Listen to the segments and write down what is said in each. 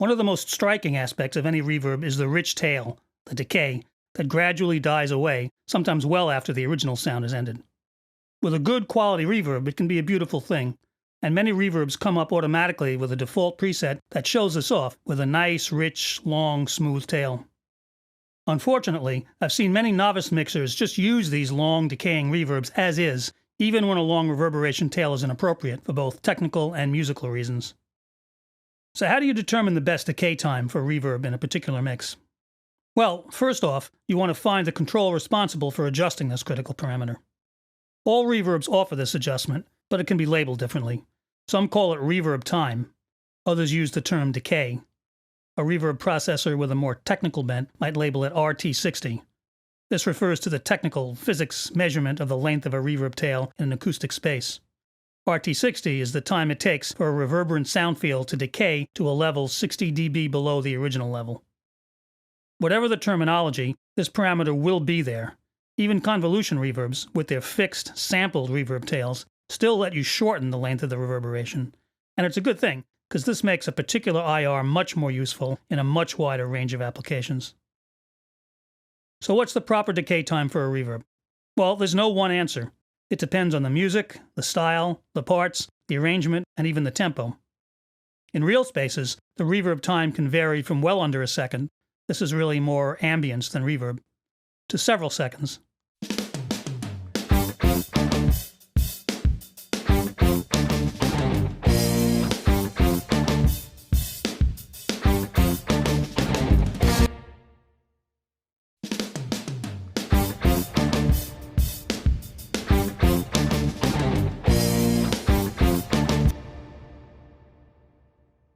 One of the most striking aspects of any reverb is the rich tail, the decay, that gradually dies away, sometimes well after the original sound is ended. With a good quality reverb, it can be a beautiful thing, and many reverbs come up automatically with a default preset that shows this off with a nice, rich, long, smooth tail. Unfortunately, I've seen many novice mixers just use these long, decaying reverbs as is, even when a long reverberation tail is inappropriate for both technical and musical reasons. So how do you determine the best decay time for reverb in a particular mix? Well, first off, you want to find the control responsible for adjusting this critical parameter. All reverbs offer this adjustment, but it can be labeled differently. Some call it reverb time. Others use the term decay. A reverb processor with a more technical bent might label it RT60. This refers to the technical physics measurement of the length of a reverb tail in an acoustic space. RT60 is the time it takes for a reverberant sound field to decay to a level 60 dB below the original level. Whatever the terminology, this parameter will be there. Even convolution reverbs, with their fixed, sampled reverb tails, still let you shorten the length of the reverberation. And it's a good thing, because this makes a particular IR much more useful in a much wider range of applications. So what's the proper decay time for a reverb? Well, there's no one answer. It depends on the music, the style, the parts, the arrangement, and even the tempo. In real spaces, the reverb time can vary from well under a second — this is really more ambience than reverb — to several seconds.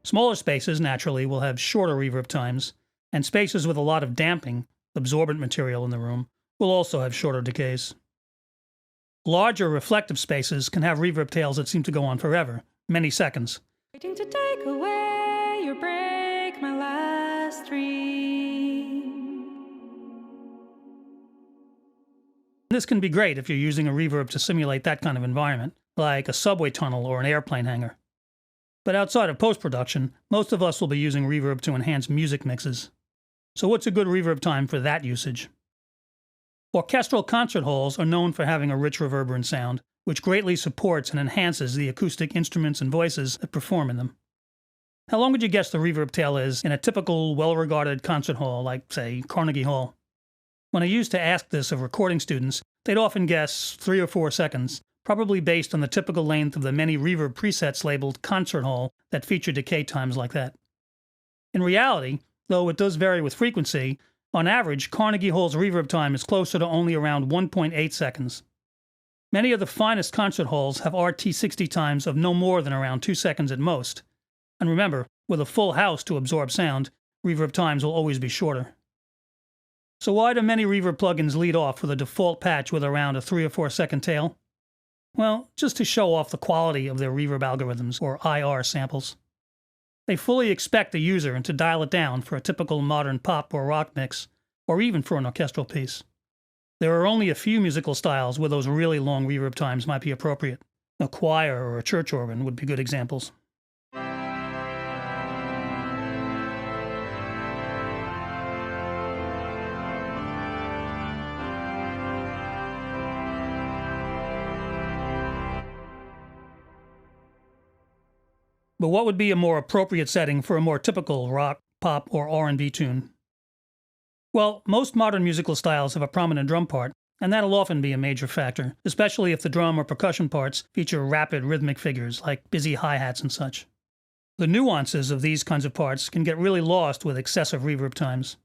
Smaller spaces, naturally, will have shorter reverb times, and spaces with a lot of damping, absorbent material in the room, will also have shorter decays. Larger reflective spaces can have reverb tails that seem to go on forever, many seconds. Waiting to take away your break, my last dream. This can be great if you're using a reverb to simulate that kind of environment, like a subway tunnel or an airplane hangar. But outside of post-production, most of us will be using reverb to enhance music mixes. So what's a good reverb time for that usage? Orchestral concert halls are known for having a rich reverberant sound, which greatly supports and enhances the acoustic instruments and voices that perform in them. How long would you guess the reverb tail is in a typical, well-regarded concert hall, like, say, Carnegie Hall? When I used to ask this of recording students, they'd often guess 3 or 4 seconds, probably based on the typical length of the many reverb presets labeled concert hall that feature decay times like that. In reality, though it does vary with frequency, on average, Carnegie Hall's reverb time is closer to only around 1.8 seconds. Many of the finest concert halls have RT60 times of no more than around 2 seconds at most. And remember, with a full house to absorb sound, reverb times will always be shorter. So why do many reverb plugins lead off with a default patch with around a 3 or 4 second tail? Well, just to show off the quality of their reverb algorithms, or IR samples. They fully expect the user to dial it down for a typical modern pop or rock mix, or even for an orchestral piece. There are only a few musical styles where those really long reverb times might be appropriate. A choir or a church organ would be good examples. But what would be a more appropriate setting for a more typical rock, pop, or R&B tune? Well, most modern musical styles have a prominent drum part, and that'll often be a major factor, especially if the drum or percussion parts feature rapid rhythmic figures like busy hi-hats and such. The nuances of these kinds of parts can get really lost with excessive reverb times.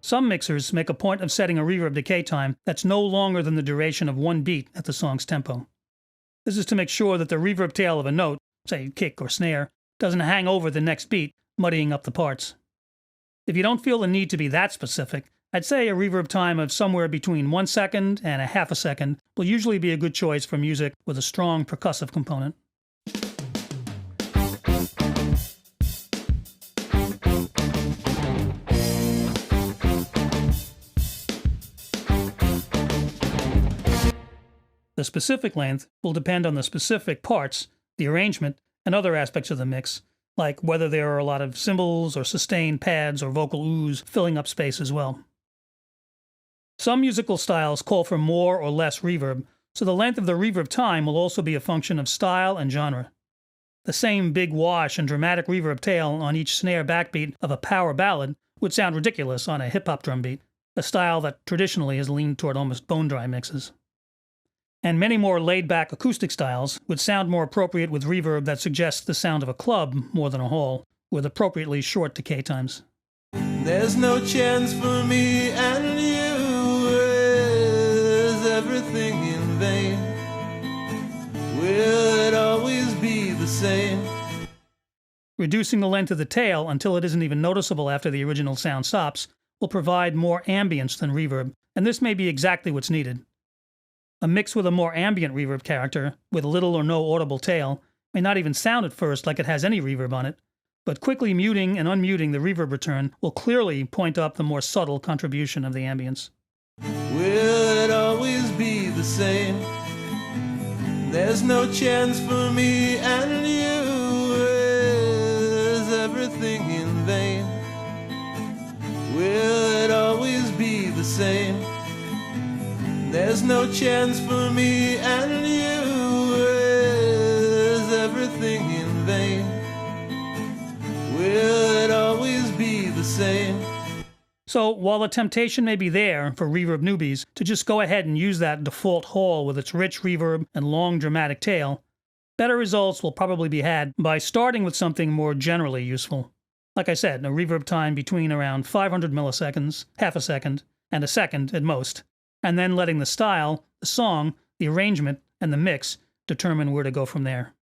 Some mixers make a point of setting a reverb decay time that's no longer than the duration of one beat at the song's tempo. This is to make sure that the reverb tail of a note, say kick or snare, doesn't hang over the next beat, muddying up the parts. If you don't feel the need to be that specific, I'd say a reverb time of somewhere between 1 second and a half a second will usually be a good choice for music with a strong percussive component. The specific length will depend on the specific parts, the arrangement, and other aspects of the mix, like whether there are a lot of cymbals or sustained pads or vocal ooze filling up space as well. Some musical styles call for more or less reverb, so the length of the reverb time will also be a function of style and genre. The same big wash and dramatic reverb tail on each snare backbeat of a power ballad would sound ridiculous on a hip-hop drum beat, a style that traditionally has leaned toward almost bone-dry mixes. And many more laid-back acoustic styles would sound more appropriate with reverb that suggests the sound of a club more than a hall, with appropriately short decay times. There's no chance for me and you. Is everything in vain? Will it always be the same? Reducing the length of the tail until it isn't even noticeable after the original sound stops will provide more ambience than reverb, and this may be exactly what's needed. A mix with a more ambient reverb character, with little or no audible tail, may not even sound at first like it has any reverb on it, but quickly muting and unmuting the reverb return will clearly point up the more subtle contribution of the ambience. Will it always be the same? There's no chance for me and you. Is everything in vain? Will it always be the same? There's no chance for me and you. Is everything in vain? Will it always be the same? So, while the temptation may be there for reverb newbies to just go ahead and use that default hall with its rich reverb and long dramatic tail, better results will probably be had by starting with something more generally useful. Like I said, a reverb time between around 500 milliseconds, half a second, and a second at most, and then letting the style, the song, the arrangement, and the mix determine where to go from there.